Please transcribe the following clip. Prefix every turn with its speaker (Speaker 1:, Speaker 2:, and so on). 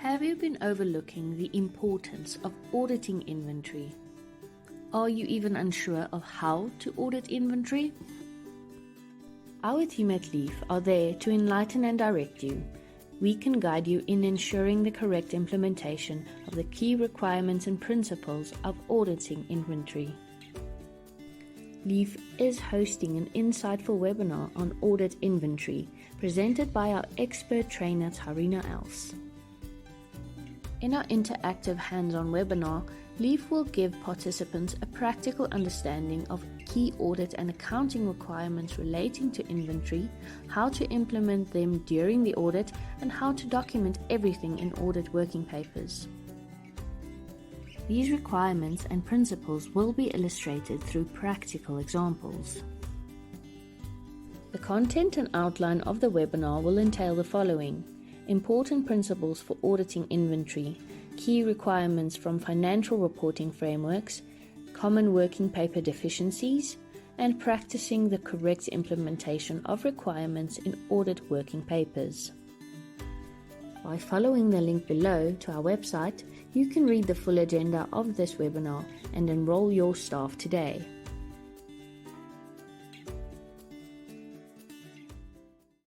Speaker 1: Have you been overlooking the importance of auditing inventory? Are you even unsure of how to audit inventory? Our team at Leaf are there to enlighten and direct you. We can guide you in ensuring the correct implementation of the key requirements and principles of auditing inventory. Leaf is hosting an insightful webinar on audit inventory presented by our expert trainer Tarina Els. In our interactive hands-on webinar, Leaf will give participants a practical understanding of key audit and accounting requirements relating to inventory, how to implement them during the audit, and how to document everything in audit working papers. These requirements and principles will be illustrated through practical examples. The content and outline of the webinar will entail the following: important principles for auditing inventory, key requirements from financial reporting frameworks, common working paper deficiencies, and practicing the correct implementation of requirements in audit working papers. By following the link below to our website, you can read the full agenda of this webinar and enroll your staff today.